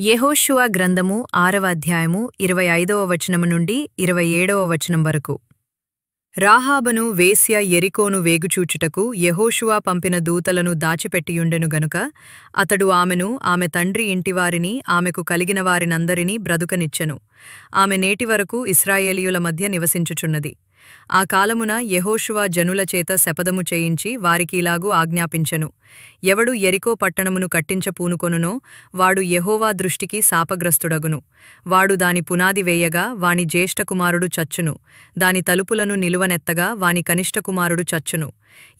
యెహోషువ గ్రంథము 6వ అధ్యాయము 25వ వచనము నుండి 27వ వచనం వరకు. రాహాబను వేశ్య యెరికోను వేగుచూచుటకు యెహోషువ పంపిన దూతలను దాచిపెట్టియుండెను గనుక అతడు ఆమెను ఆమె తండ్రి ఇంటివారిని ఆమెకు కలిగిన వారినందరినీ బ్రతుకనిచ్చెను. ఆమె నేటివరకు ఇశ్రాయేలీయుల మధ్య నివసించుచున్నది. ఆ కాలమున యెహోషువ జనుల చేత శపథము చేయించి వారికిలాగు ఆజ్ఞాపించెను. ఎవడు యెరికో పట్టణమును కట్టించ పూనుకొనునో వాడు యెహోవా దృష్టికి శాపగ్రస్తుడగును. వాడు దాని పునాది వేయగా వాని జ్యేష్ఠకుమారుడు చచ్చును. దాని తలుపులను నిలువనెత్తగా వాని కనిష్ఠకుమారుడు చచ్చును.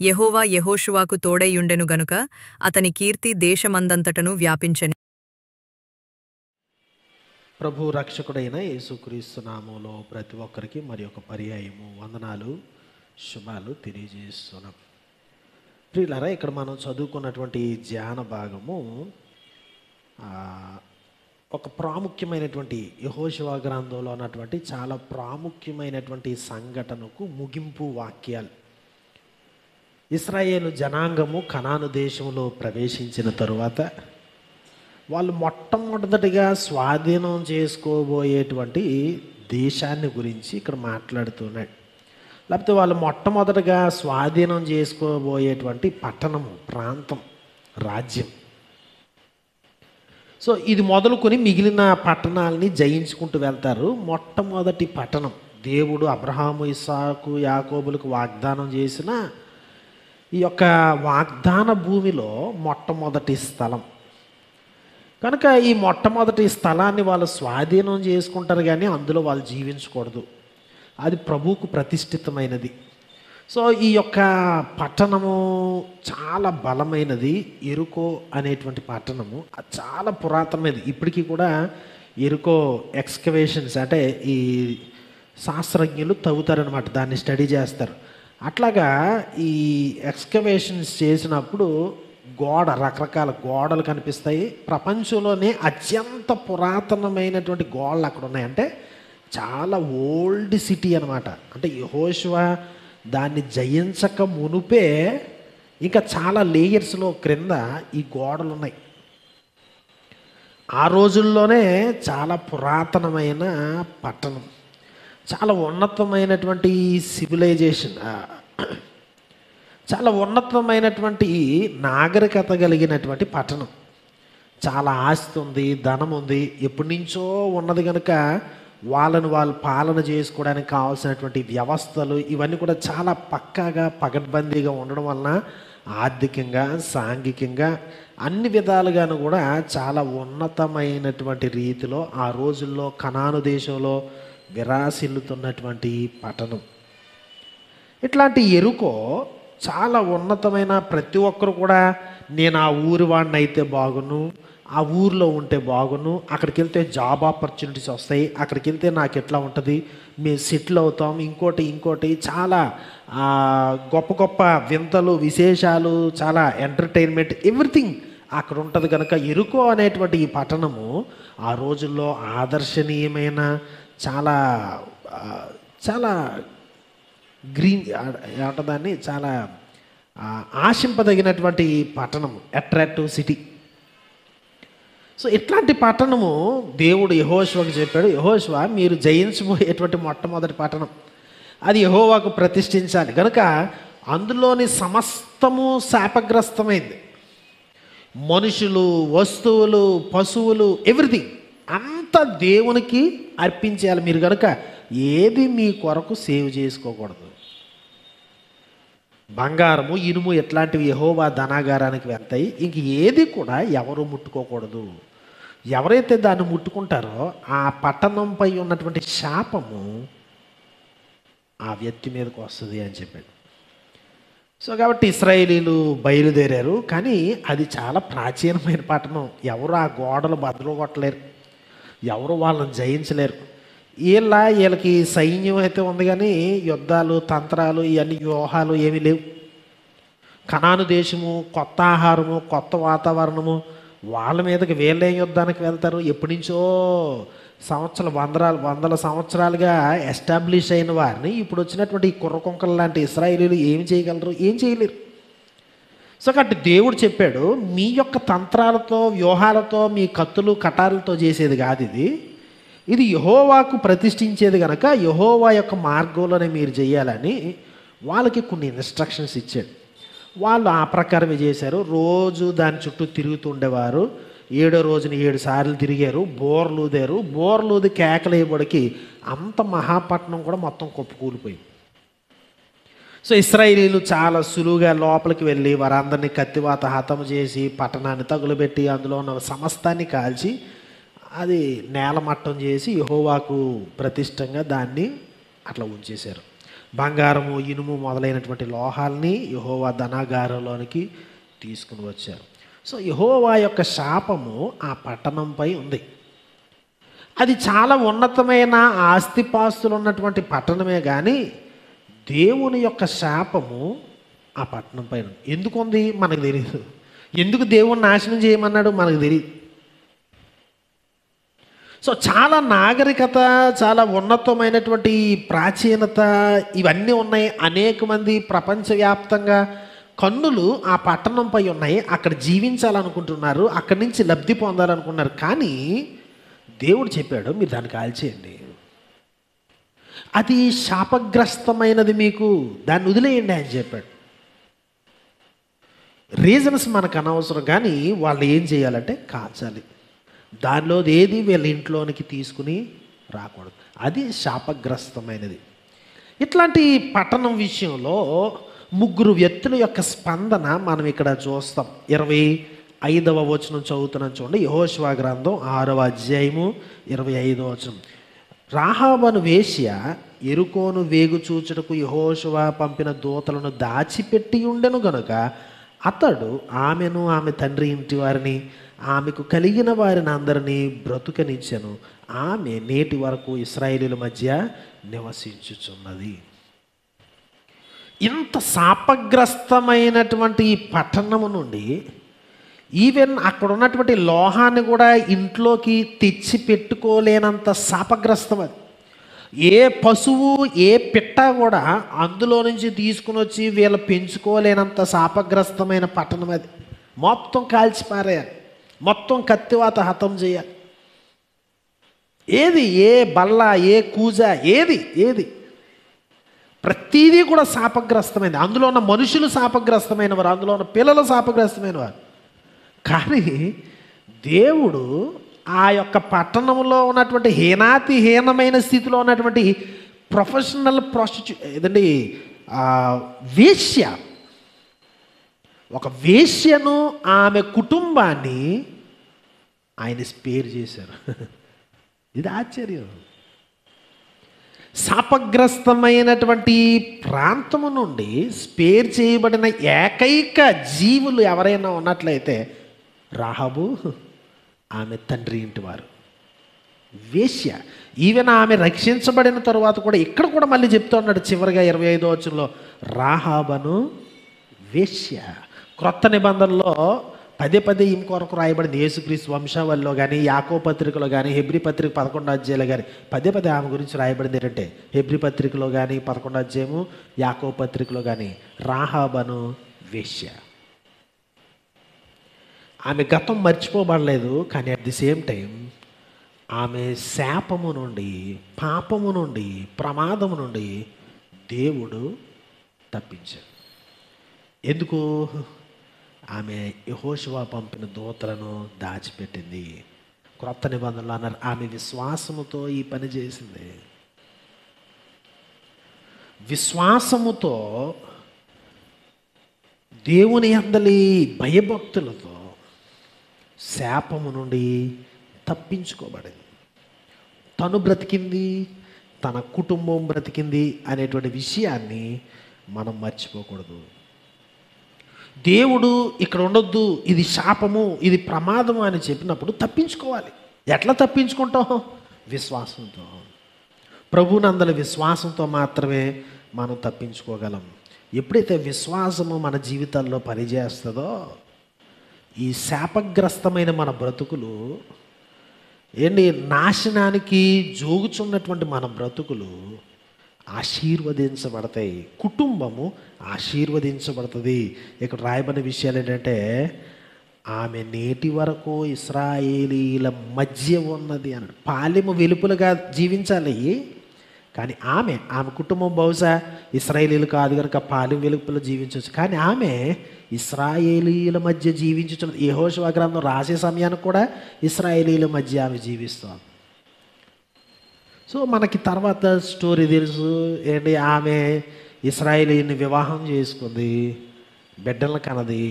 యెహోవా యెహోషువకు తోడైయుండెను గనుక అతని కీర్తి దేశమందంతటను వ్యాపించెను. ప్రభు రక్షకుడైన యేసుక్రీస్తు నామములో ప్రతి ఒక్కరికి మరి ఒక పర్యాయము వందనాలు శుభాలు తెలియజేస్తున్నాం. ప్రియులారా, ఇక్కడ మనం చదువుకున్నటువంటి ధ్యాన భాగము ఒక ప్రాముఖ్యమైనటువంటి యెహోషువ గ్రంథంలో ఉన్నటువంటి చాలా ప్రాముఖ్యమైనటువంటి సంఘటనకు ముగింపు వాక్యాలు. ఇశ్రాయేలు జనాంగము కనాను దేశంలో ప్రవేశించిన తరువాత వాళ్ళు మొట్టమొదటిగా స్వాధీనం చేసుకోబోయేటువంటి దేశాన్ని గురించి ఇక్కడ మాట్లాడుతున్నాడు. లేకపోతే వాళ్ళు మొట్టమొదటిగా స్వాధీనం చేసుకోబోయేటువంటి పట్టణము, ప్రాంతం, రాజ్యం. సో ఇది మొదలుకొని మిగిలిన పట్టణాలని జయించుకుంటూ వెళ్తారు. మొట్టమొదటి పట్టణం దేవుడు అబ్రహాము, ఇస్సాకు, యాకోబులకు వాగ్దానం చేసిన ఈ యొక్క వాగ్దాన భూమిలో మొట్టమొదటి స్థలం కనుక ఈ మొట్టమొదటి స్థలాన్ని వాళ్ళు స్వాధీనం చేసుకుంటారు, కానీ అందులో వాళ్ళు జీవించకూడదు. అది ప్రభువుకు ప్రతిష్ఠితమైనది. సో ఈ యొక్క పట్టణము చాలా బలమైనది. యెరికో అనేటువంటి పట్టణము చాలా పురాతనమైనది. ఇప్పటికీ కూడా యెరికో ఎక్స్కవేషన్స్ అంటే ఈ శాస్త్రజ్ఞులు తవ్వుతారనమాట, దాన్ని స్టడీ చేస్తారు. అట్లాగా ఈ ఎక్స్కవేషన్స్ చేసినప్పుడు రకరకాల గోడలు కనిపిస్తాయి. ప్రపంచంలోనే అత్యంత పురాతనమైనటువంటి గోడలు అక్కడ ఉన్నాయి. అంటే చాలా ఓల్డ్ సిటీ అనమాట. అంటే యెహోషువ దాన్ని జయించక మునుపే ఇంకా చాలా లేయర్స్లో క్రింద ఈ గోడలు ఉన్నాయి. ఆ రోజుల్లోనే చాలా పురాతనమైన పట్టణం, చాలా ఉన్నతమైనటువంటి సివిలైజేషన్, చాలా ఉన్నతమైనటువంటి నాగరికత కలిగినటువంటి పట్టణం. చాలా ఆస్తి ఉంది, ధనం ఉంది, ఎప్పటి నుంచో ఉన్నది కనుక వాళ్ళు పాలన చేసుకోవడానికి కావాల్సినటువంటి వ్యవస్థలు ఇవన్నీ కూడా చాలా పక్కాగా పకడ్బందీగా ఉండడం వలన ఆర్థికంగా, సాంఘికంగా అన్ని విధాలుగాను కూడా చాలా ఉన్నతమైనటువంటి రీతిలో ఆ రోజుల్లో కనాను దేశంలో విరాసిల్లుతున్నటువంటి పట్టణం. ఇట్లాంటి యెరికో చాలా ఉన్నతమైన, ప్రతి ఒక్కరు కూడా నేను ఆ ఊరి వాడిని అయితే బాగును, ఆ ఊరిలో ఉంటే బాగును, అక్కడికి వెళ్తే జాబ్ ఆపర్చునిటీస్ వస్తాయి, అక్కడికి వెళ్తే నాకు ఎట్లా ఉంటుంది, మేము సెటిల్ అవుతాం, ఇంకోటి చాలా గొప్ప గొప్ప వింతలు, విశేషాలు, చాలా ఎంటర్టైన్మెంట్, ఎవ్రీథింగ్ అక్కడ ఉంటుంది. కనుక యెరికో అనేటువంటి ఈ పట్టణము ఆ రోజుల్లో ఆదర్శనీయమైన, చాలా చాలా గ్రీన్ ఏమంటుందాన్ని, చాలా ఆశింపదగినటువంటి పట్టణము, అట్రాక్టివ్ సిటీ. సో ఇట్లాంటి పట్టణము దేవుడు యెహోషువకు చెప్పాడు, యెహోషువ మీరు జయించబోయేటువంటి మొట్టమొదటి పట్టణం, అది యెహోవాకు ప్రతిష్ఠించాలి. కనుక అందులోని సమస్తము శాపగ్రస్తమైంది. మనుషులు, వస్తువులు, పశువులు, ఎవ్రీథింగ్ అంతా దేవునికి అర్పించేయాలి మీరు. కనుక ఏది మీ కొరకు సేవ్ చేసుకోకూడదు. బంగారము, ఇనుము ఇట్లాంటివి యెహోవా ధనాగారానికి వెళ్తాయి. ఇంక ఏది కూడా ఎవరు ముట్టుకోకూడదు. ఎవరైతే దాన్ని ముట్టుకుంటారో ఆ పట్టణంపై ఉన్నటువంటి శాపము ఆ వ్యక్తి మీదకి వస్తుంది అని చెప్పాడు. సో కాబట్టి ఇశ్రాయేలీలు బయలుదేరారు, కానీ అది చాలా ప్రాచీనమైన పట్టణం. ఎవరు ఆ గోడలు బద్దలు కొట్టలేరు, ఎవరు వాళ్ళని జయించలేరు. వీళ్ళకి సైన్యం అయితే ఉంది, కానీ యుద్ధాలు, తంత్రాలు, ఇవన్నీ వ్యూహాలు ఏమీ లేవు. కనాను దేశము, కొత్త ఆహారము, కొత్త వాతావరణము, వాళ్ళ మీదకి వీళ్ళేం యుద్ధానికి వెళ్తారు. ఎప్పటి నుంచో వందల సంవత్సరాలుగా ఎస్టాబ్లిష్ అయిన వారిని ఇప్పుడు వచ్చినటువంటి కుర్రకొంకలు లాంటి ఇశ్రాయేలీలు ఏమి చేయగలరు? ఏం చేయలేరు. సో కాబట్టి దేవుడు చెప్పాడు, మీ యొక్క తంత్రాలతో వ్యూహాలతో మీ కత్తులు కటారులతో చేసేది కాదు ఇది యెహోవాకు ప్రతిష్ఠించేది కనుక యెహోవా యొక్క మార్గంలోనే మీరు చేయాలని వాళ్ళకి కొన్ని ఇన్స్ట్రక్షన్స్ ఇచ్చాడు. వాళ్ళు ఆ ప్రకారమే చేశారు. రోజు దాని చుట్టూ తిరుగుతుండేవారు. 7వ రోజున 7 సార్లు తిరిగారు. బోర్లూది కేకలేయబడికి అంత మహాపట్నం కూడా మొత్తం కుప్పకూలిపోయింది. సో ఇశ్రాయేలీలు చాలా సులువుగా లోపలికి వెళ్ళి వారందరినీ కత్తివాత హతం చేసి పట్టణాన్ని తగులబెట్టి అందులో ఉన్న సమస్తాన్ని కాల్చి అది నేలమట్టం చేసి యెహోవాకు ప్రతిష్టంగా దాన్ని అట్లా ఉంచేశారు. బంగారము, ఇనుము మొదలైనటువంటి లోహాల్ని యెహోవా ధనాగారంలోనికి తీసుకుని వచ్చారు. సో యెహోవా యొక్క శాపము ఆ పట్టణంపై ఉంది. అది చాలా ఉన్నతమైన ఆస్తిపాస్తులు ఉన్నటువంటి పట్టణమే కానీ దేవుని యొక్క శాపము ఆ పట్టణం పైన ఎందుకు ఉంది మనకు తెలియదు. ఎందుకు దేవుని నాశనం చేయమన్నాడు మనకు తెలియదు. సో చాలా నాగరికత, చాలా ఉన్నతమైనటువంటి ప్రాచీనత ఇవన్నీ ఉన్నాయి. అనేక మంది ప్రపంచవ్యాప్తంగా కన్నులు ఆ పట్టణంపై ఉన్నాయి. అక్కడ జీవించాలనుకుంటున్నారు, అక్కడి నుంచి లబ్ధి పొందాలనుకున్నారు. కానీ దేవుడు చెప్పాడు, మీరు దాన్ని కాల్చేయండి, అది శాపగ్రస్తమైనది, మీకు దాన్ని వదిలేయండి అని చెప్పాడు. రీజన్స్ మనకు అనవసరం, కానీ వాళ్ళు ఏం చేయాలంటే కాల్చాలి. దానిలో ఏది వీళ్ళ ఇంట్లోనికి తీసుకుని రాకూడదు. అది శాపగ్రస్తమైనది. ఇట్లాంటి పట్టణం విషయంలో 3 వ్యక్తుల యొక్క స్పందన మనం ఇక్కడ చూస్తాం. 25వ వచనం చదువుతున్నాం చూడండి. యెహోషువ గ్రంథం 6వ అధ్యాయము 25వ వచనం. రాహాబను వేశ్య యెరికోను వేగుచూచుటకు యెహోషువ పంపిన దూతలను దాచిపెట్టి ఉండెను గనుక అతడు ఆమెను, ఆమె తండ్రి ఇంటి వారిని, ఆమెకు కలిగిన వారిని అందరినీ బ్రతుకనిచ్చెను. ఆమె నేటి వరకు ఇశ్రాయేలీల మధ్య నివసించుచున్నది. ఇంత శాపగ్రస్తమైనటువంటి ఈ పట్టణము నుండి ఈవెన్ అక్కడ ఉన్నటువంటి లోహాన్ని కూడా ఇంట్లోకి తెచ్చి పెట్టుకోలేనంత శాపగ్రస్తం అది. ఏ పశువు, ఏ పిట్ట కూడా అందులో నుంచి తీసుకుని వచ్చి వీళ్ళు పెంచుకోలేనంత శాపగ్రస్తమైన పట్టణం అది. మొత్తం కాల్చిపారేయాలి, మొత్తం కత్తివాత హతం చేయాలి. ఏది, ఏ బల్ల, ఏ కూజ, ఏది ప్రతిదీ కూడా శాపగ్రస్తమైనది. అందులో ఉన్న మనుషులు శాపగ్రస్తమైన వారు, అందులో ఉన్న పిల్లలు శాపగ్రస్తమైన వారు. కానీ దేవుడు ఆ యొక్క పట్టణంలో ఉన్నటువంటి హీనమైన స్థితిలో ఉన్నటువంటి ప్రొఫెషనల్ ఏదండి వేశ్య, ఒక వేశ్యను, ఆమె కుటుంబాన్ని ఆయన స్పేర్ చేశారు. ఇది ఆశ్చర్యం. శాపగ్రస్తమైనటువంటి ప్రాంతము నుండి స్పేర్ చేయబడిన ఏకైక జీవులు ఎవరైనా ఉన్నట్లయితే రాహాబు, ఆమె తండ్రి ఇంటి వారు. వేశ్య. ఈవెన్ ఆమె రక్షించబడిన తరువాత కూడా ఇక్కడ కూడా మళ్ళీ చెప్తూ ఉన్నాడు చివరిగా 25వ వచనంలో, రాహాబను వేశ్య. క్రొత్త నిబంధనలో పదే ఇంకొరకు రాయబడింది. యేసుక్రీస్తు వంశావళిలో కానీ, యాకోబు పత్రికలో కానీ, హెబ్రీ పత్రిక 11వ అధ్యాయంలో కానీ పదే ఆమె గురించి రాయబడింది. ఏంటంటే హెబ్రీ పత్రికలో కానీ 11వ అధ్యాయము, యాకోబు పత్రికలో కానీ రాహాబను వేశ్య. ఆమె గతం మర్చిపోబడలేదు, కానీ అట్ ది సేమ్ టైం ఆమె శాపము నుండి, పాపము నుండి, ప్రమాదము నుండి దేవుడు తప్పించాడు. ఎందుకు? ఆమె యెహోషువ పంపిన దూతలను దాచిపెట్టింది. క్రొత్త నిబంధనలు అన్నారు ఆమె విశ్వాసముతో ఈ పని చేసింది. విశ్వాసముతో, దేవుని యందలి భయభక్తులతో శాపము నుండి తప్పించుకోబడింది. తను బ్రతికింది, తన కుటుంబం బ్రతికింది అనేటువంటి విషయాన్ని మనం మర్చిపోకూడదు. దేవుడు ఇక్కడ ఉండొద్దు, ఇది శాపము, ఇది ప్రమాదము అని చెప్పినప్పుడు తప్పించుకోవాలి. ఎట్లా తప్పించుకుంటాం? విశ్వాసంతో. ప్రభువునందలి విశ్వాసంతో మాత్రమే మనం తప్పించుకోగలం. ఎప్పుడైతే విశ్వాసము మన జీవితాల్లో పనిచేస్తుందో, ఈ శాపగ్రస్తమైన మన బ్రతుకులు నాశనానికి జోగుచున్నటువంటి మన బ్రతుకులు ఆశీర్వదించబడతాయి. కుటుంబము ఆశీర్వదించబడుతుంది. ఇక్కడ రాయబడిన విషయాలు ఏంటంటే, ఆమె నేటి వరకు ఇశ్రాయేలీల మధ్య ఉన్నది అన్నాడు. పాలెము వెలుపులుగా జీవించాలి, కానీ ఆమె కుటుంబం బహుశా ఇశ్రాయేలీలు కాదు కనుక పాలెం వెలుపులు జీవించవచ్చు, కానీ ఆమె ఇశ్రాయేలీల మధ్య జీవించుతున్నది. యెహోషువ గ్రంథం రాసే సమయానికి కూడా ఇశ్రాయేలీల మధ్య ఆమె జీవిస్తుంది. సో మనకి తర్వాత స్టోరీ తెలుసు ఏంటి, ఆమె ఇశ్రాయేలీని వివాహం చేసుకుంది, బిడ్డలను కనది.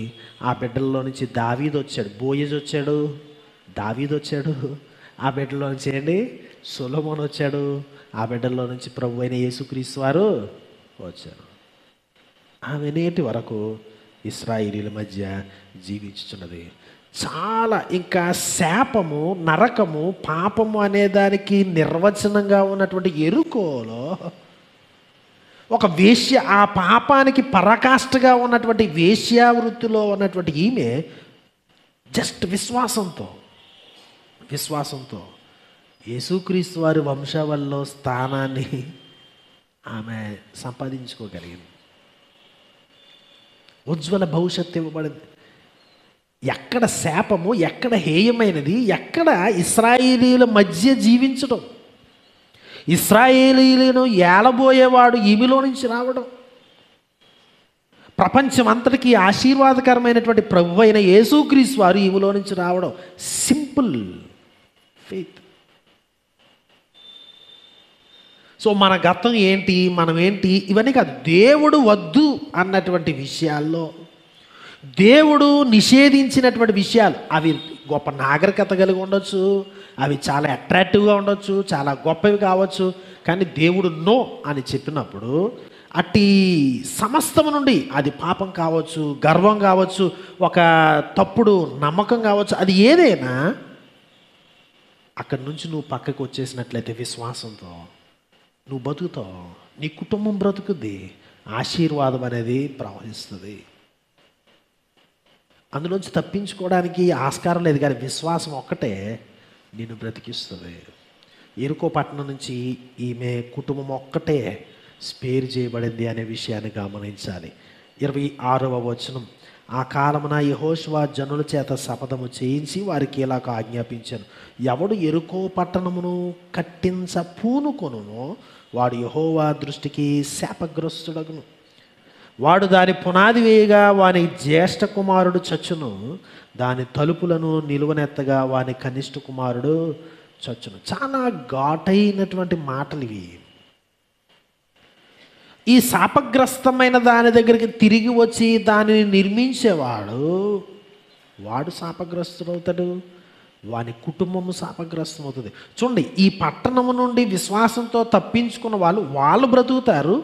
ఆ బిడ్డల్లో నుంచి దావీదు వచ్చాడు, బోయజ్ వచ్చాడు, దావీదు వచ్చాడు. ఆ బిడ్డలో నుంచి ఏంటి, సొలొమోను వచ్చాడు. ఆ బిడ్డల్లో నుంచి ప్రభు అయిన యేసుక్రీస్తు వారు వచ్చారు. ఆమె నేటి వరకు ఇశ్రాయేలీల మధ్య జీవించుచున్నది. చాలా ఇంకా శాపము, నరకము, పాపము అనేదానికి నిర్వచనంగా ఉన్నటువంటి యెరికోలో ఒక వేశ్య, ఆ పాపానికి పరాకాష్ఠగా ఉన్నటువంటి వేశ్యావృత్తిలో ఉన్నటువంటి ఈమె జస్ట్ విశ్వాసంతో యేసుక్రీస్తు వారి వంశావళిలో స్థానాన్ని ఆమె సంపాదించుకోగలిగింది. ఉజ్వల భవిష్యత్తు ఇవ్వబడింది. ఎక్కడ శాపము, ఎక్కడ హేయమైనది, ఎక్కడ ఇశ్రాయేలీల మధ్య జీవించడం, ఇశ్రాయేలీలను ఏలబోయేవాడు ఈమెలో నుంచి రావడం, ప్రపంచం అంతటికీ ఆశీర్వాదకరమైనటువంటి ప్రభు అయిన యేసుక్రీస్తు వారు ఈమెలో నుంచి రావడం. Simple faith. సో మన గతం ఏంటి, మనం ఏంటి, ఇవన్నీ కాదు. దేవుడు వద్దు అన్నటువంటి విషయాల్లో, దేవుడు నిషేధించినటువంటి విషయాలు, అవి గొప్ప నాగరికత కలిగి ఉండొచ్చు, అవి చాలా అట్రాక్టివ్గా ఉండొచ్చు, చాలా గొప్పవి కావచ్చు, కానీ దేవుడు నో అని చెప్పినప్పుడు అట్టి సమస్తము నుండి, అది పాపం కావచ్చు, గర్వం కావచ్చు, ఒక తప్పుడు నమ్మకం కావచ్చు, అది ఏదైనా అక్కడి నుంచి నువ్వు పక్కకు వచ్చేసినట్లయితే విశ్వాసంతో నువ్వు బతుకుతావు, నీ కుటుంబం బ్రతుకుద్ది, ఆశీర్వాదం అనేది ప్రవహిస్తుంది. అందులోంచి తప్పించుకోవడానికి ఆస్కారం లేదు, కానీ విశ్వాసం ఒక్కటే నిన్ను బ్రతికిస్తుంది. ఎరుకో పట్టణం నుంచి ఈమె కుటుంబం ఒక్కటే స్పేర్ చేయబడింది అనే విషయాన్ని గమనించాలి. 26వ వచనం, ఆ కాలమున యెహోషువ జనుల చేత శపథము చేయించి వారికి ఇలాగ ఆజ్ఞాపించాను, ఎవడు ఎరుకో పట్టణమును కట్టించ పూనుకొనునో వాడు యెహోవా దృష్టికి శాపగ్రస్తుడగును. వాడు దాని పునాది వేయగా వాని జ్యేష్ఠ కుమారుడు చచ్చును, దాని తలుపులను నిలువనెత్తగా వాని కనిష్ఠ కుమారుడు చచ్చును. చాలా ఘాటైనటువంటి మాటలు ఇవి. ఈ శాపగ్రస్తమైన దాని దగ్గరికి తిరిగి వచ్చి దానిని నిర్మించేవాడు, వాడు శాపగ్రస్తుడవుతాడు, వాని కుటుంబము శాపగ్రస్తమవుతుంది. చూడండి, ఈ పట్టణము నుండి విశ్వాసంతో తప్పించుకున్న వాళ్ళు బ్రతుకుతారు,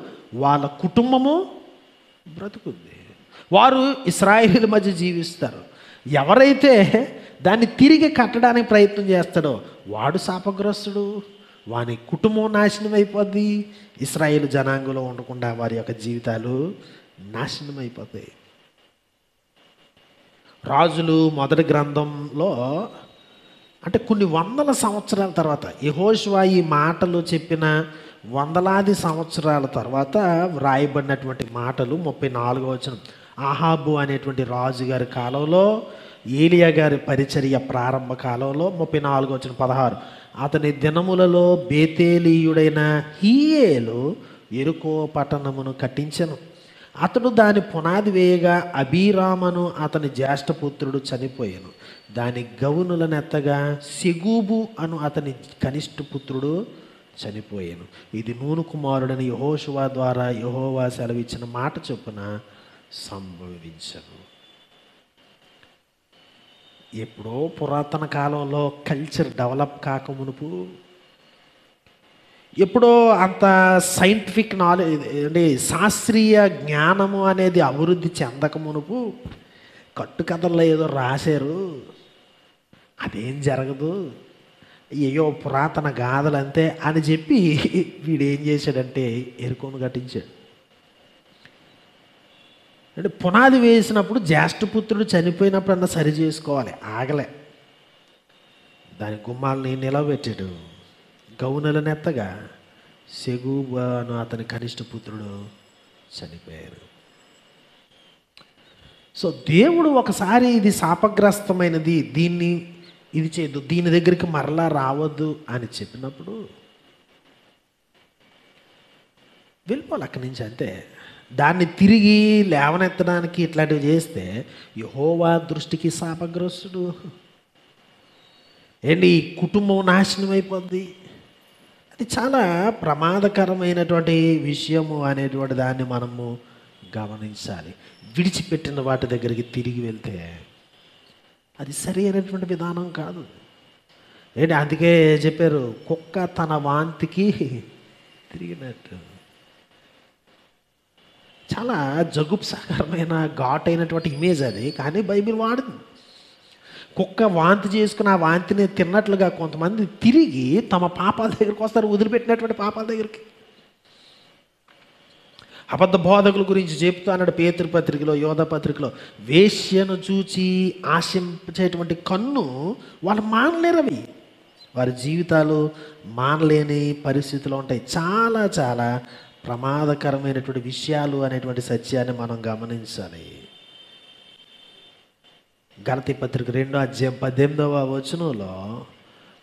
వాళ్ళ కుటుంబము బ్రతుకుద్ది. వారు ఇశ్రాయేలీల మధ్య జీవిస్తారు. ఎవరైతే దాన్ని తిరిగి కట్టడానికి ప్రయత్నం చేస్తాడో వాడు శాపగ్రస్తుడు, వాని కుటుంబం నాశనం అయిపోద్ది, ఇశ్రాయేలు జనాంగంలో ఉండకుండా వారి యొక్క జీవితాలు నాశనం అయిపోతాయి. రాజులు మొదటి గ్రంథంలో అంటే కొన్ని వందల సంవత్సరాల తర్వాత, యెహోషువ ఈ మాటలు చెప్పిన వందలాది సంవత్సరాల తర్వాత వ్రాయబడినటువంటి మాటలు 34వ వచనం. ఆహాబు అనేటువంటి రాజు గారి కాలంలో, ఏలియా గారి పరిచర్య ప్రారంభ కాలంలో 34వ వచనం 16, అతని దినములలో బేతేలీయుడైన హీయేలు యెరికో పట్టణమును కట్టించెను. అతడు దాని పునాది వేయగా అబీరామను అతని జ్యేష్ఠపుత్రుడు చనిపోయాను. దాని గౌనులను ఎత్తగా సెగూబు అను అతని కనిష్ఠ పుత్రుడు చనిపోయాను. ఇది నూను కుమారుడని యెహోషువ ద్వారా యెహోవా సెలవిచ్చిన మాట చొప్పున సంభవించను. ఎప్పుడో పురాతన కాలంలో కల్చర్ డెవలప్ కాకమునుపు, ఎప్పుడో అంత సైంటిఫిక్ నాలెడ్జ్ అంటే శాస్త్రీయ జ్ఞానము అనేది అభివృద్ధి చెందకమునుపు కట్టుకథల్లో ఏదో రాశారు, అదేం జరగదు, ఏయో పురాతన గాథలు అంతే అని చెప్పి వీడు ఏం చేశాడంటే ఎరుకోను కట్టించాడు. అంటే పునాది వేసినప్పుడు జ్యేష్ఠపుత్రుడు చనిపోయినప్పుడన్నా సరి చేసుకోవాలి, ఆగలే. దాని గుమ్మాలని నిలబెట్టాడు, గౌనులను ఎత్తగా సెగూబాను అతని కనిష్ట పుత్రుడు చనిపోయారు. సో దేవుడు ఒకసారి ఇది శాపగ్రస్తమైనది, ఇది చేయొద్దు, దీని దగ్గరికి మరలా రావద్దు అని చెప్పినప్పుడు వెళ్ళిపోవాలి అక్కడి నుంచి, అంతే. దాన్ని తిరిగి లేవనెత్తడానికి ఇట్లాంటివి చేస్తే యెహోవా దృష్టికి శాపగ్రస్తుడు. ఏంటి, ఈ కుటుంబం నాశనం అయిపోద్ది. అది చాలా ప్రమాదకరమైనటువంటి విషయము అనేటువంటి దాన్ని మనము గమనించాలి. విడిచిపెట్టిన వాటి దగ్గరికి తిరిగి వెళ్తే అది సరి అయినటువంటి విధానం కాదు. ఏంటి, అందుకే చెప్పారు, కుక్క తన వాంతికి తిరిగినట్టు. చాలా జగుప్సాకరమైన ఘాటైనటువంటి ఇమేజ్ అది, కానీ బైబిల్ వాడింది. కుక్క వాంతి చేసుకుని ఆ వాంతిని తిన్నట్లుగా కొంతమంది తిరిగి తమ పాపాల దగ్గరికి వస్తారు, వదిలిపెట్టినటువంటి పాపాల దగ్గరికి. అబద్ధ బోధకుల గురించి చెప్తూ అన్నాడు పేతురు పత్రికలో, యోధ పత్రికలో, వేశ్యను చూచి ఆశించేటువంటి కన్ను వాళ్ళు మానలేరు. అవి వారి జీవితాలు మానలేని పరిస్థితులు ఉంటాయి. చాలా చాలా ప్రమాదకరమైనటువంటి విషయాలు అనేటువంటి సత్యాన్ని మనం గమనించాలి. గలతీ పత్రిక 2:18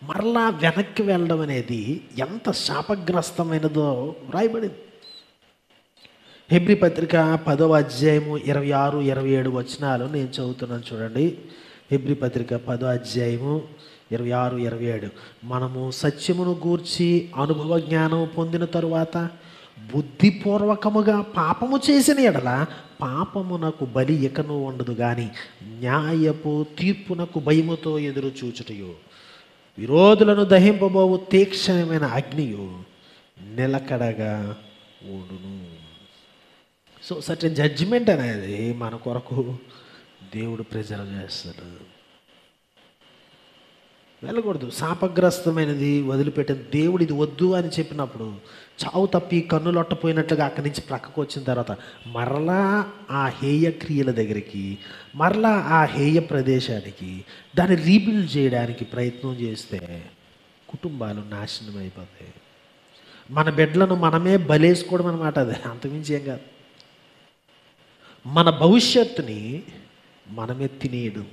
మరలా వెనక్కి వెళ్ళడం అనేది ఎంత శాపగ్రస్తమైనదో వ్రాయబడింది. హెబ్రీ పత్రిక 10:26-27 నేను చదువుతున్నాను చూడండి. హెబ్రీ పత్రిక 10:26-27 మనము సత్యమును గూర్చి అనుభవ జ్ఞానం పొందిన తరువాత బుద్ధిపూర్వకముగా పాపము చేసిన ఎడల పాపమునకు బలి ఇకను ఉండదు, కానీ న్యాయపు తీర్పునకు భయముతో ఎదురు చూచుటయు విరోధులను దహింపబోవు తీక్షణమైన అగ్నియు నిలకడగా ఉండును. సో సర్టెన్ జడ్జిమెంట్ అనేది మన కొరకు దేవుడు ప్రిజర్వ్ చేస్తాడు. వెళ్ళకూడదు. శాపగ్రస్తమైనది వదిలిపెట్టిన దేవుడు ఇది వద్దు అని చెప్పినప్పుడు చావు తప్పి కన్నులొట్టపోయినట్లుగా అక్కడి నుంచి ప్రక్కకు వచ్చిన తర్వాత మరలా ఆ హేయ క్రియల దగ్గరికి, మరలా ఆ హేయ ప్రదేశానికి దాన్ని రీబిల్డ్ చేయడానికి ప్రయత్నం చేస్తే కుటుంబాలు నాశనం అయిపోతాయి. మన బిడ్డలను మనమే బలేసుకోవడం అనమాట. అది అంతమించి ఏం కాదు. మన భవిష్యత్తుని మనమే తినేయడం,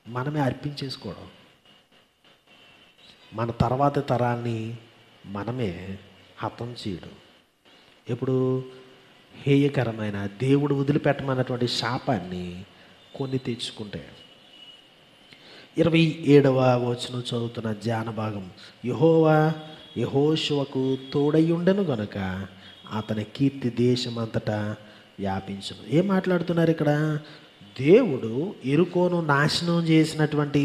మనమే అర్పించేసుకోవడం, మన తర్వాత తరాన్ని మనమే హతం చేయడం. ఇప్పుడు హేయకరమైన దేవుడు వదిలిపెట్టమన్నటువంటి శాపాన్ని కొన్ని తెచ్చుకుంటే 27 చదువుతున్న ధ్యాన భాగం, యెహోవా యెహోషువకు తోడయ్యుండెను గనుక అతని కీర్తి దేశమంతటా వ్యాపించును. ఏం మాట్లాడుతున్నారు ఇక్కడ? దేవుడు ఎరుకోను నాశనం చేసినటువంటి,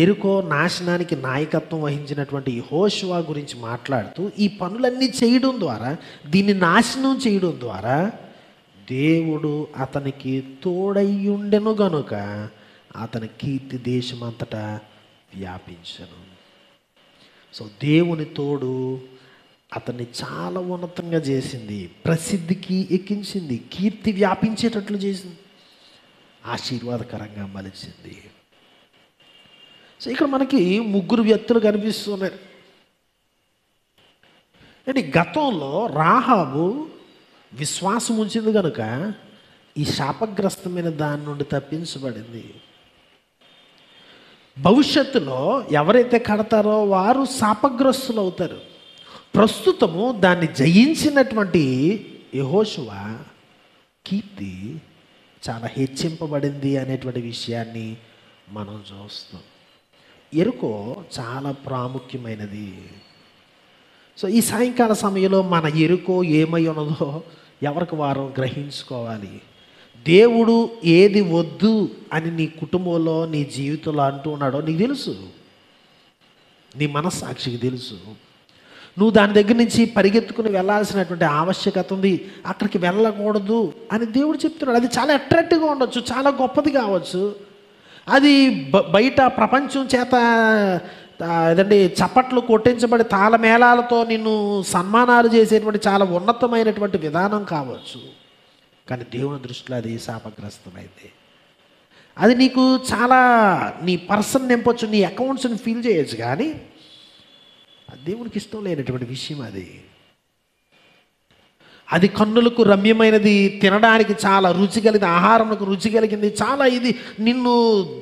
ఎరుకో నాశనానికి నాయకత్వం వహించినటువంటి యెహోషువ గురించి మాట్లాడుతూ ఈ పనులన్నీ చేయడం ద్వారా, దీన్ని నాశనం చేయడం ద్వారా దేవుడు అతనికి తోడయ్యుండెను గనుక అతని కీర్తి దేశమంతటా వ్యాపించను. సో దేవుని తోడు అతన్ని చాలా ఉన్నతంగా చేసింది, ప్రసిద్ధికి ఎక్కించింది, కీర్తి వ్యాపించేటట్లు చేసింది, ఆశీర్వాదకరంగా మలిచింది. సో ఇక్కడ మనకి 3 వ్యక్తులు కనిపిస్తున్నారు. అంటే గతంలో రాహాబు విశ్వాసం ఉంచింది కనుక ఈ శాపగ్రస్తమైన దాని నుండి తప్పించబడింది. భవిష్యత్తులో ఎవరైతే కడతారో వారు శాపగ్రస్తులు అవుతారు. ప్రస్తుతము దాన్ని జయించినటువంటి యెహోషువ కీర్తి చాలా హెచ్చింపబడింది అనేటువంటి విషయాన్ని మనం చూస్తాం. ఎరుకో చాలా ప్రాముఖ్యమైనది. సో ఈ సాయంకాల సమయంలో మన ఎరుకో ఏమై ఉన్నదో ఎవరికి వారు గ్రహించుకోవాలి. దేవుడు ఏది వద్దు అని నీ కుటుంబంలో, నీ జీవితంలో అంటూ ఉన్నాడో నీకు తెలుసు, నీ మనస్సాక్షికి తెలుసు. నువ్వు దాని దగ్గర నుంచి పరిగెత్తుకుని వెళ్ళాల్సినటువంటి ఆవశ్యకత ఉంది, అక్కడికి వెళ్ళకూడదు అని దేవుడు చెప్తున్నాడు. అది చాలా అట్రాక్టివ్గా ఉండొచ్చు, చాలా గొప్పది కావచ్చు, అది బయట ప్రపంచం చేత ఏదండి చప్పట్లు కొట్టించబడి తాళమేళాలతో నిన్ను సన్మానాలు చేసేటువంటి చాలా ఉన్నతమైనటువంటి విధానం కావచ్చు. కానీ దేవుని దృష్టిలో అది శాపగ్రస్తమైంది. అది నీకు చాలా నీ పర్సన్ నింపొచ్చు, నీ అకౌంట్స్ని ఫిల్ చేయొచ్చు, కానీ అది దేవునికి ఇష్టం లేనటువంటి విషయం అది. అది కన్నులకు రమ్యమైనది, తినడానికి చాలా రుచి కలిగింది, ఆహారంకు రుచి కలిగింది, చాలా ఇది నిన్ను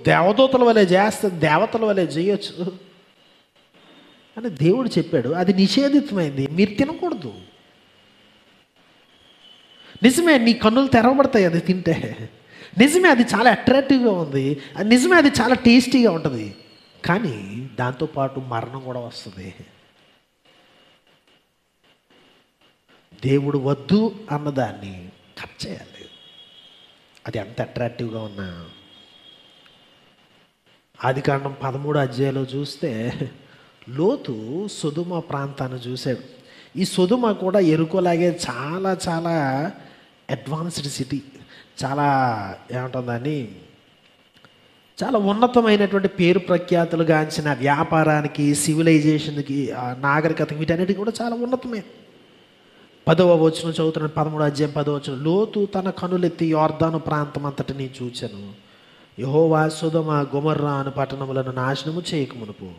దేవదూతల వలె చేస్తుంది, దేవతల వలె చేయొచ్చు అని దేవుడు చెప్పాడు. అది నిషేధితమైంది, మీరు తినకూడదు. నిజమే, నీ కన్నులు తెరవబడతాయి అది తింటే. నిజమే, అది చాలా అట్రాక్టివ్గా ఉంది, నిజమే, అది చాలా టేస్టీగా ఉంటుంది. కానీ దాంతోపాటు మరణం కూడా వస్తుంది. దేవుడు వద్దు అన్నదాన్ని కట్ చేయాలి, అది ఎంత అట్రాక్టివ్గా ఉన్నా. ఆదికాండం 13 అధ్యాయంలో చూస్తే లోతు సొదొమ ప్రాంతాన్ని చూశాడు. ఈ సొదొమ కూడా ఎరుకోలాగే చాలా చాలా అడ్వాన్స్డ్ సిటీ, చాలా ఏమంటుందని, చాలా ఉన్నతమైనటువంటి పేరు ప్రఖ్యాతులు గాంచిన వ్యాపారానికి, సివిలైజేషన్కి, నాగరికతకి, వీటన్నిటికీ కూడా చాలా ఉన్నతమైన. 10వ వచనం చదువుతున్నాను, 13వ అధ్యాయం 10వ వచనం. లోతు తన కనులెత్తి యోర్దాను ప్రాంతం అంతటిని చూచెను. యెహోవా సొదొమ గొమొర్రా అను పట్టణములను నాశనము చేయకమునుపు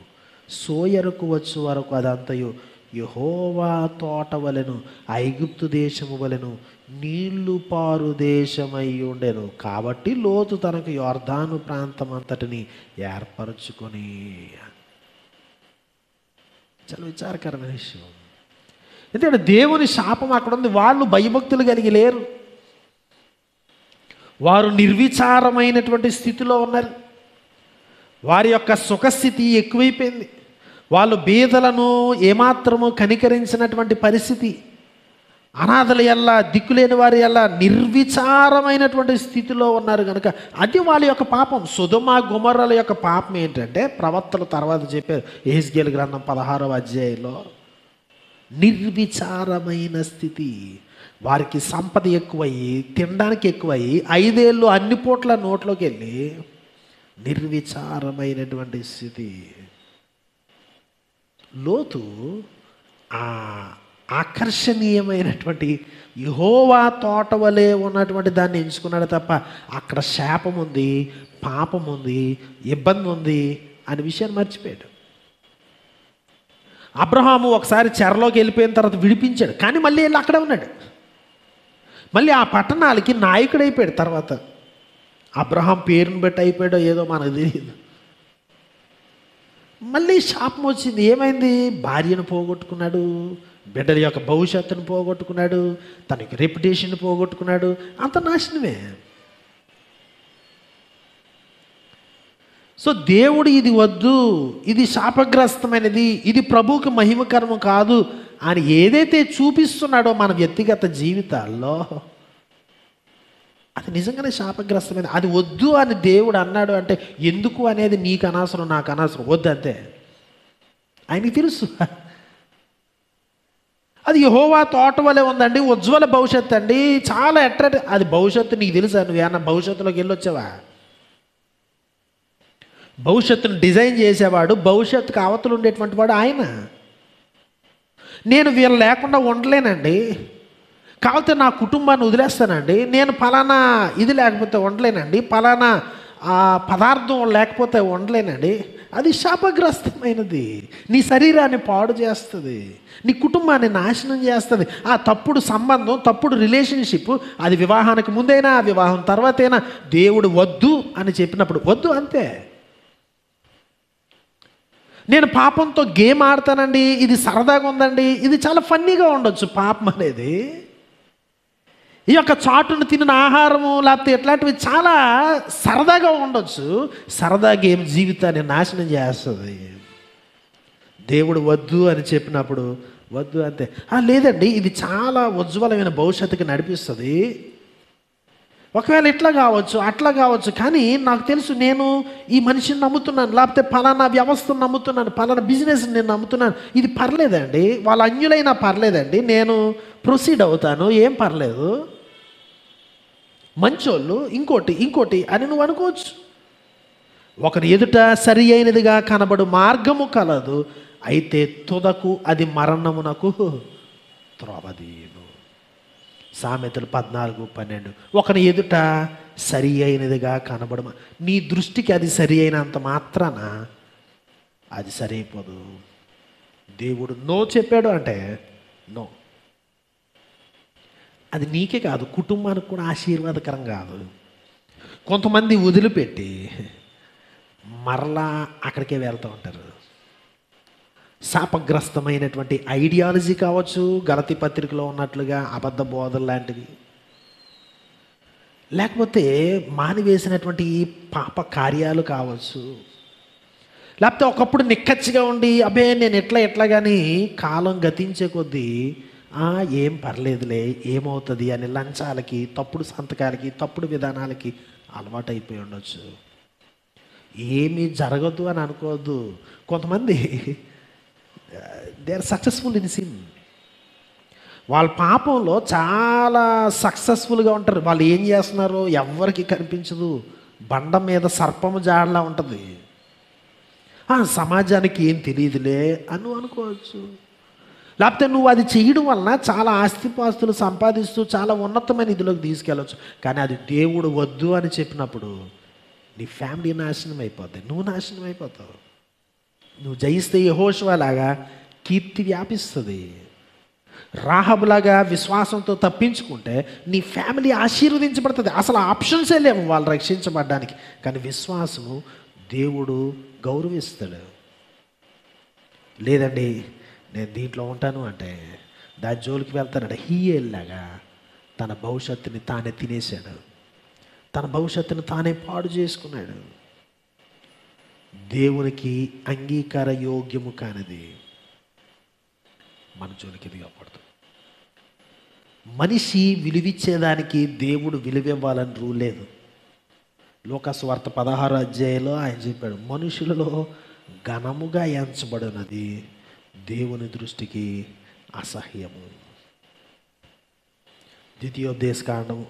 సోయరుకు వచ్చు వరకు అదంతయు యెహోవా తోట వలెను, ఐగుప్తు దేశము వలెను నీళ్లు పారు దేశమై ఉండెను. కాబట్టి లోతు తనకు యోర్దాను ప్రాంతం అంతటిని ఏర్పరచుకొని. చాలా విచారకరమైన విషయం. ఎందుకంటే దేవుని శాపం అక్కడ ఉంది. వాళ్ళు భయభక్తులు కలిగి లేరు, వారు నిర్విచారమైనటువంటి స్థితిలో ఉన్నారు. వారి యొక్క సుఖస్థితి ఎక్కువైపోయింది. వాళ్ళు బీదలను ఏమాత్రము కనికరించినటువంటి పరిస్థితి. అనాథల ఎల్లా, దిక్కులేని వారి ఎల్లా నిర్విచారమైనటువంటి స్థితిలో ఉన్నారు కనుక అది వాళ్ళ యొక్క పాపం. సొదొమ గొమొర్రాల యొక్క పాపం ఏంటంటే ప్రవక్తలు తర్వాత చెప్పారు యెహెజ్కేలు గ్రంథం 16వ అధ్యాయంలో, నిర్విచారమైన స్థితి. వారికి సంపద ఎక్కువయ్యి, తినడానికి ఎక్కువయ్యి, 5 ఏళ్ళు అన్ని పూట్ల నోట్లోకి వెళ్ళి నిర్విచారమైనటువంటి స్థితి. లోతు ఆ ఆకర్షణీయమైనటువంటి యెహోవా తోట వలె ఉన్నటువంటి దాన్ని ఎంచుకున్నాడు తప్ప అక్కడ శాపం ఉంది, పాపం ఉంది, ఇబ్బంది ఉంది అనే విషయాన్ని మర్చిపోయాడు. అబ్రహాము ఒకసారి చెరలోకి వెళ్ళిపోయిన తర్వాత విడిపించాడు, కానీ మళ్ళీ వెళ్ళి అక్కడే ఉన్నాడు. మళ్ళీ ఆ పట్టణాలకి నాయకుడు అయిపోయాడు. తర్వాత అబ్రహాం పేరుని బట్టి అయిపోయాడో ఏదో మనకు తెలియదు. మళ్ళీ శాపం వచ్చింది. ఏమైంది? భార్యను పోగొట్టుకున్నాడు, బిడ్డల యొక్క భవిష్యత్తును పోగొట్టుకున్నాడు, తన యొక్క రెప్యుటేషన్ పోగొట్టుకున్నాడు. అంత నాశనమే. సో దేవుడు ఇది వద్దు, ఇది శాపగ్రస్తమైనది, ఇది ప్రభువుకి మహిమకరము కాదు అని ఏదైతే చూపిస్తున్నాడో మన వ్యక్తిగత జీవితాల్లో అది నిజంగానే శాపగ్రస్తమైనది. అది వద్దు అని దేవుడు అన్నాడు అంటే ఎందుకు అనేది నీకు అనవసరం, నాకు అనవసరం, వద్దు అంతే. ఆయనకి తెలుసు. అది యెహోవా తోట వలె ఉందండి, ఉజ్వల భవిష్యత్తు అండి, చాలా అట్రాక్ట్. అది భవిష్యత్తు నీకు తెలుసా? నువ్వేమన్నా భవిష్యత్తులోకి వెళ్ళొచ్చావా? భవిష్యత్తును డిజైన్ చేసేవాడు, భవిష్యత్తుకు అవతలు ఉండేటువంటి వాడు ఆయన. నేను వీళ్ళు లేకుండా ఉండలేనండి, కాకపోతే నా కుటుంబాన్ని వదిలేస్తానండి, నేను ఫలానా ఇది లేకపోతే ఉండలేనండి, ఫలానా పదార్థం లేకపోతే ఉండలేనండి. అది శాపగ్రస్తమైనది. నీ శరీరాన్ని పాడు చేస్తుంది, నీ కుటుంబాన్ని నాశనం చేస్తుంది. ఆ తప్పుడు సంబంధం, తప్పుడు రిలేషన్షిప్, అది వివాహానికి ముందైనా వివాహం తర్వాతైనా దేవుడు వద్దు అని చెప్పినప్పుడు వద్దు అంతే. నేను పాపంతో గేమ్ ఆడతానండి, ఇది సరదాగా ఉందండి, ఇది చాలా ఫన్నీగా ఉండొచ్చు పాపం అనేది. ఈ యొక్క చాటును తిన్న ఆహారము లేకపోతే ఇట్లాంటివి చాలా సరదాగా ఉండొచ్చు. సరదా గేమ్ జీవితాన్ని నాశనం చేస్తుంది. దేవుడు వద్దు అని చెప్పినప్పుడు వద్దు అంతే. లేదండి, ఇది చాలా ఉజ్వలమైన భవిష్యత్తుకి నడిపిస్తుంది, ఒకవేళ ఇట్లా కావచ్చు అట్లా కావచ్చు, కానీ నాకు తెలుసు నేను ఈ మనిషిని నమ్ముతున్నాను, లేకపోతే ఫలానా వ్యవస్థను నమ్ముతున్నాను, ఫలానా బిజినెస్ని నేను నమ్ముతున్నాను, ఇది పర్లేదండి, వాళ్ళ అన్యులైనా పర్లేదండి, నేను ప్రొసీడ్ అవుతాను, ఏం పర్లేదు, మంచోళ్ళు, ఇంకోటి అని నువ్వు అనుకోవచ్చు. ఒకరి ఎదుట సరి అయినదిగా కనబడు మార్గము కలదు, అయితే తుదకు అది మరణమునకు త్రోవదీయును. సామెతలు 14:12. ఒకని ఎదుట సరి అయినదిగా కనబడు, నీ దృష్టికి అది సరి అయినంత మాత్రాన అది సరైపోదు. దేవుడు నో చెప్పాడు అంటే నో. అది నీకే కాదు, కుటుంబానికి కూడా ఆశీర్వాదకరం కాదు. కొంతమంది వదిలిపెట్టి మరలా అక్కడికే వెళ్తూ ఉంటారు. శాపగ్రస్తమైనటువంటి ఐడియాలజీ కావచ్చు, గలతీ పత్రికలో ఉన్నట్లుగా అబద్ధ బోధలు లాంటివి, లేకపోతే మానివేసినటువంటి పాప కార్యాలు కావచ్చు, లేకపోతే ఒకప్పుడు నిక్కచ్చిగా ఉండి అబ్బే నేను ఎట్లా కానీ కాలం గతించే కొద్దీ ఏం పర్లేదులే ఏమవుతుంది అని లంచాలకి, తప్పుడు సంతకాలకి, తప్పుడు విధానాలకి అలవాటు అయిపోయి ఉండొచ్చు. ఏమీ జరగదు అని అనుకోవద్దు. కొంతమంది they are successful in sin. వాళ్ళ పాపంలో చాలా సక్సెస్ఫుల్గా ఉంటారు. వాళ్ళు ఏం చేస్తున్నారో ఎవరికి కనిపించదు. బండ మీద సర్పము జాడలా ఉంటుంది. సమాజానికి ఏం తెలియదులే అని అనుకోవచ్చు. లేకపోతే నువ్వు అది చేయడం వలన చాలా ఆస్తిపాస్తులు సంపాదిస్తూ చాలా ఉన్నతమైన ఇదిలోకి తీసుకెళ్ళవచ్చు. కానీ అది దేవుడు వద్దు అని చెప్పినప్పుడు నీ ఫ్యామిలీ నాశనం అయిపోద్ది, నువ్వు నాశనం అయిపోతావు. నువ్వు జయిస్తే యెహోషువలాగా కీర్తి వ్యాపిస్తుంది. రాహబులాగా విశ్వాసంతో తప్పించుకుంటే నీ ఫ్యామిలీ ఆశీర్వదించబడుతుంది. అసలు ఆప్షన్సే లేవు వాళ్ళు రక్షించబడడానికి. కానీ విశ్వాసము దేవుడు గౌరవిస్తాడు. లేదండి నేను దీంట్లో ఉంటాను అంటే దాని జోలికి వెళ్తానంటే హీయేలాగా తన భవిష్యత్తుని తానే తినేశాడు, తన భవిష్యత్తుని తానే పాడు చేసుకున్నాడు. దేవునికి అంగీకార యోగ్యము కానిది మన జోలికి దిగకూడదు. మనిషి విలువిచ్చేదానికి దేవుడు విలువివ్వాలని రూల్ లేదు. లోకాసువార్త 16వ అధ్యాయంలో ఆయన చెప్పాడు, మనుషులలో ఘనముగా ఎంచబడినది దేవుని దృష్టికి అసహ్యము. ద్వితీయోపదేశకాండం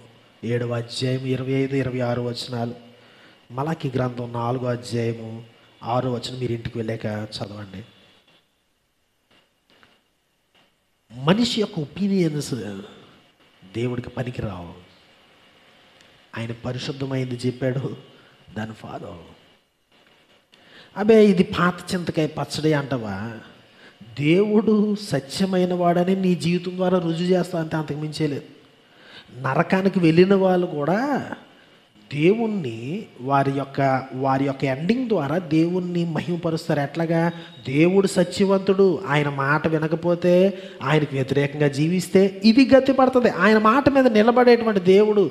7వ అధ్యాయం 25-26 వచనాలు, మలాకి గ్రంథం 4వ అధ్యాయము 6వ వచనం మీరు ఇంటికి వెళ్ళాక చదవండి. మనిషి యొక్క ఒపీనియన్స్ దేవుడికి పనికిరావు. ఆయన పరిశుద్ధమైంది చెప్పాడు, దాన్ని ఫాలో. అబే ఇది పాత చింతకాయ పచ్చడి అంటవా? దేవుడు సత్యమైన వాడని నీ జీవితం ద్వారా రుజువు చేస్తా అంటే అంతకు మించేలేదు. నరకానికి వెళ్ళిన వాళ్ళు కూడా దేవుణ్ణి వారి యొక్క ఎండింగ్ ద్వారా దేవుణ్ణి మహిమపరుస్తారు. ఎట్లాగా? దేవుడు సత్యవంతుడు, ఆయన మాట వినకపోతే, ఆయనకు వ్యతిరేకంగా జీవిస్తే ఇది గతి పడుతుంది. ఆయన మాట మీద నిలబడేటువంటి దేవుడు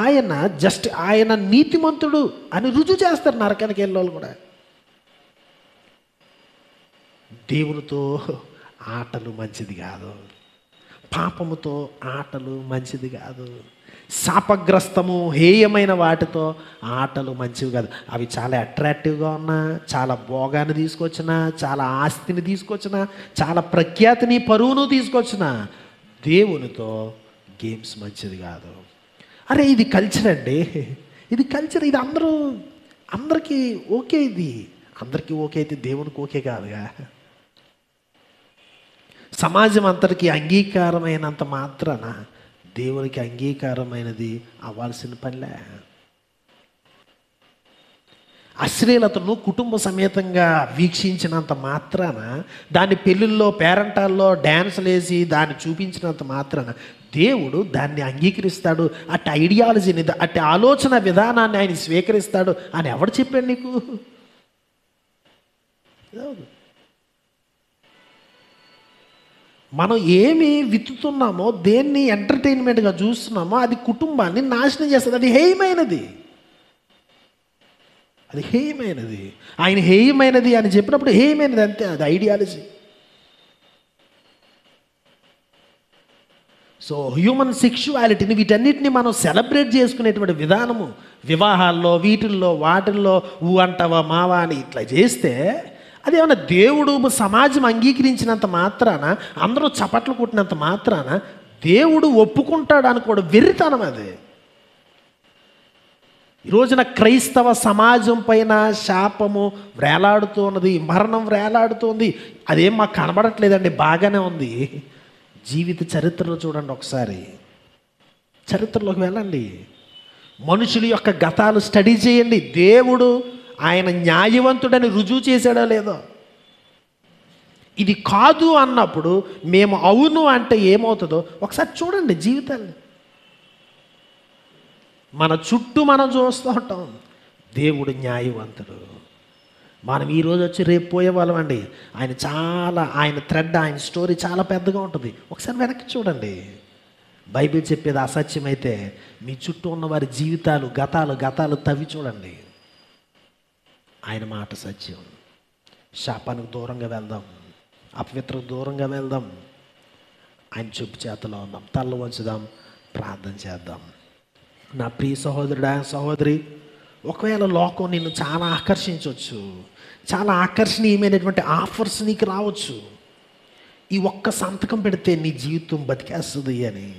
ఆయన నీతిమంతుడు అని రుజువు చేస్తారు నరకానికి వెళ్ళే వాళ్ళు కూడా. దేవునితో ఆటలు మంచిది కాదు, పాపముతో ఆటలు మంచిది కాదు, శాపగ్రస్తము హేయమైన వాటితో ఆటలు మంచివి కాదు. అవి చాలా అట్రాక్టివ్గా ఉన్నా, చాలా భోగాన్ని తీసుకొచ్చినా, చాలా ఆస్తిని తీసుకొచ్చినా, చాలా ప్రఖ్యాతిని పరువును తీసుకొచ్చినా దేవునితో గేమ్స్ మంచిది కాదు. అరే ఇది కల్చర్ అండి, ఇది కల్చర్, ఇది అందరికీ ఓకే, ఇది అందరికీ ఓకే అయితే దేవునికి ఓకే కాదుగా. సమాజం అంతటికి అంగీకారమైనంత మాత్రాన దేవునికి అంగీకారమైనది అవ్వాల్సిన పనిలే. అశ్లీలతను కుటుంబ సమేతంగా వీక్షించినంత మాత్రాన, దాన్ని పెళ్ళిళ్ళలో పేరంటాల్లో డ్యాన్సులు వేసి దాన్ని చూపించినంత మాత్రాన దేవుడు దాన్ని అంగీకరిస్తాడు, అట్టి ఐడియాలజీని, అట్టి ఆలోచన విధానాన్ని ఆయన స్వీకరిస్తాడు అని ఎవడు చెప్పాడు నీకు? మనం ఏమి విత్తుతున్నామో, దేన్ని ఎంటర్టైన్మెంట్గా చూస్తున్నామో అది కుటుంబాన్ని నాశనం చేస్తుంది. అది హేయమైనది, అది హేయమైనది. ఆయన హేయమైనది అని చెప్పినప్పుడు హేయమైనది అంతే, అది ఐడియాలజీ. సో హ్యూమన్ సెక్షువాలిటీని, వీటన్నిటిని మనం సెలబ్రేట్ చేసుకునేటువంటి విధానము, వివాహాల్లో వీటిల్లో వాటిల్లో అంటవా మావా అని ఇట్లా చేస్తే అదేమన్నా దేవుడు సమాజం అంగీకరించినంత మాత్రాన, అందరూ చప్పట్లు కొట్టినంత మాత్రాన దేవుడు ఒప్పుకుంటాడు అనుకోవడం వెర్రితనం. అది ఈ రోజున క్రైస్తవ సమాజం పైన శాపము వేలాడుతున్నది, మరణం వేలాడుతుంది. అదేం మాకు కనబడట్లేదండి, బాగానే ఉంది. జీవిత చరిత్రలో చూడండి, ఒకసారి చరిత్రలోకి వెళ్ళండి, మనుషుల యొక్క గతాలు స్టడీ చేయండి. దేవుడు ఆయన న్యాయవంతుడని రుజువు చేశాడో లేదో. ఇది కాదు అన్నప్పుడు మేము అవును అంటే ఏమవుతుందో ఒకసారి చూడండి జీవితాన్ని. మన చుట్టూ మనం చూస్తూ ఉంటాం. దేవుడు న్యాయవంతుడు. మనం ఈరోజు వచ్చి రేపు పోయేవాళ్ళం అండి. ఆయన థ్రెడ్, ఆయన స్టోరీ చాలా పెద్దగా ఉంటుంది. ఒకసారి వెనక్కి చూడండి. బైబిల్ చెప్పేది అసత్యమైతే మీ చుట్టూ ఉన్న వారి జీవితాలు గతాలు తవ్వి చూడండి. ఆయన మాట సత్యం. శాపానికి దూరంగా వెళ్దాం, అపవిత్రకు దూరంగా వెళ్దాం. ఆయన చెప్పు చేతలో ఉన్నాం. తల్ల వంచుదాం, ప్రార్థన చేద్దాం. నా ప్రియ సహోదరుడా, సహోదరి, ఒకవేళ లోకం నిన్ను చాలా ఆకర్షించవచ్చు, చాలా ఆకర్షణీయమైనటువంటి ఆఫర్స్ నీకు రావచ్చు. ఈ ఒక్క సంతకం పెడితే నీ జీవితం బతికేస్తుంది అని.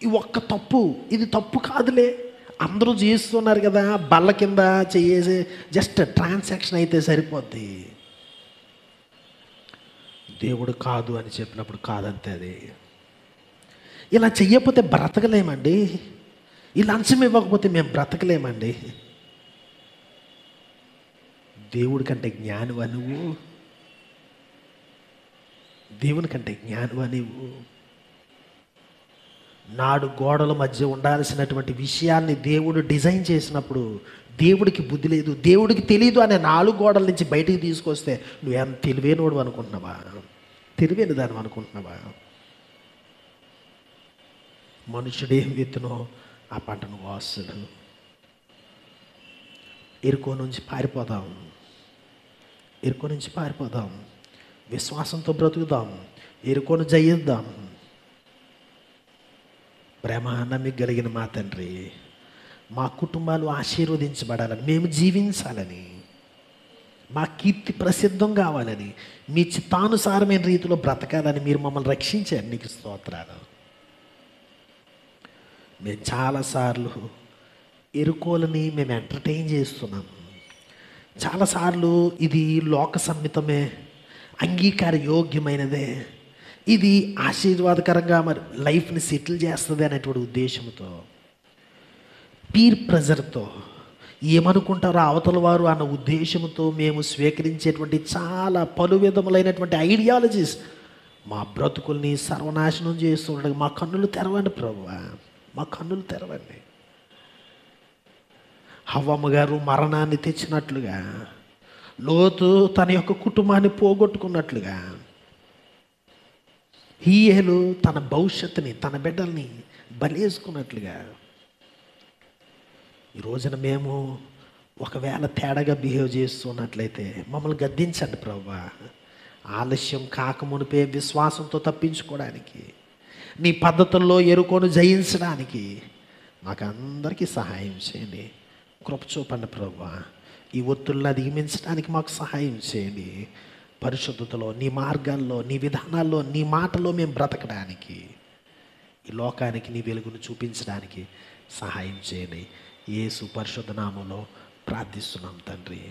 ఈ ఒక్క తప్పు, ఇది తప్పు కాదులే, అందరూ చేస్తున్నారు కదా, బల్ల కింద చేసే జస్ట్ ట్రాన్సాక్షన్ అయితే సరిపోద్ది. దేవుడు కాదు అని చెప్పినప్పుడు కాదంతే. అది ఇలా చెయ్యకపోతే బ్రతకలేమండి. ఈ లంచం ఇవ్వకపోతే మేము బ్రతకలేమండి. దేవుడి కంటే జ్ఞానివా నువ్వు? దేవుని కంటే జ్ఞానివా నువ్వు? నాడు గోడల మధ్య ఉండాల్సినటువంటి విషయాన్ని దేవుడు డిజైన్ చేసినప్పుడు దేవుడికి బుద్ధి లేదు, దేవుడికి తెలియదు అనే 4 గోడల నుంచి బయటికి తీసుకొస్తే నువ్వేం తెలివైనోడు అనుకుంటున్నావా? తెలివైన దాని అనుకుంటున్నావా? మనుషుడు ఏం విత్తునో ఆ పంటను కోస్తాడు. ఎరుకో నుంచి పారిపోదాం, విశ్వాసంతో బ్రతుకుదాం, ఎరుకోను జయిద్దాం. ప్రేమ నమ్మిక కలిగిన మా తండ్రి, మా కుటుంబాలు ఆశీర్వదించబడాలని, మేము జీవించాలని, మా కీర్తి ప్రసిద్ధం కావాలని, మీ చిత్తానుసారమైన రీతిలో బ్రతకాలని మీరు మమ్మల్ని రక్షించారు. నీకు స్తోత్రాలు. మేము చాలాసార్లు ఎరుకోలని మేము ఎంటర్టైన్ చేస్తున్నాం. చాలాసార్లు ఇది లోక సమ్మితమే, అంగీకార యోగ్యమైనదే, ఇది ఆశీర్వాదకరంగా మరి లైఫ్ని సెటిల్ చేస్తుంది అనేటువంటి ఉద్దేశంతో, పీర్ ప్రెజర్తో, ఏమనుకుంటారో అవతల వారు అన్న ఉద్దేశంతో మేము స్వీకరించేటువంటి చాలా పలు విధములైనటువంటి ఐడియాలజీస్ మా బ్రతుకుల్ని సర్వనాశనం చేస్తుండగా మా కన్నులు తెరవండి ప్రభువా, మా కన్నులు తెరవండి. హవ్వమ్మ గారు మరణాన్ని తెచ్చినట్లుగా, లోతు తన యొక్క కుటుంబాన్ని పోగొట్టుకున్నట్లుగా, హీయేలు తన భవిష్యత్తుని, తన బిడ్డల్ని బలేసుకున్నట్లుగా, ఈ రోజున మేము ఒకవేళ తేడాగా బిహేవ్ చేస్తున్నట్లయితే మమ్మల్ని గద్దించండి ప్రభువా. ఆలస్యం కాకమునిపే విశ్వాసంతో తప్పించుకోవడానికి, నీ పద్ధతుల్లో ఎరుకోను జయించడానికి మాకు అందరికీ సహాయం చేయండి. కృప చూపండి ప్రభువా. ఈ ఒత్తుల్ని అధిగమించడానికి మాకు సహాయం చేయండి. పరిశుద్ధతలో, నీ మార్గాల్లో, నీ విధానాల్లో, నీ మాటలో మేము బ్రతకడానికి, ఈ లోకానికి నీ వెలుగును చూపించడానికి సహాయం చేయండి. యేసు పరిశుద్ధ నామములో ప్రార్థిస్తున్నాం తండ్రి.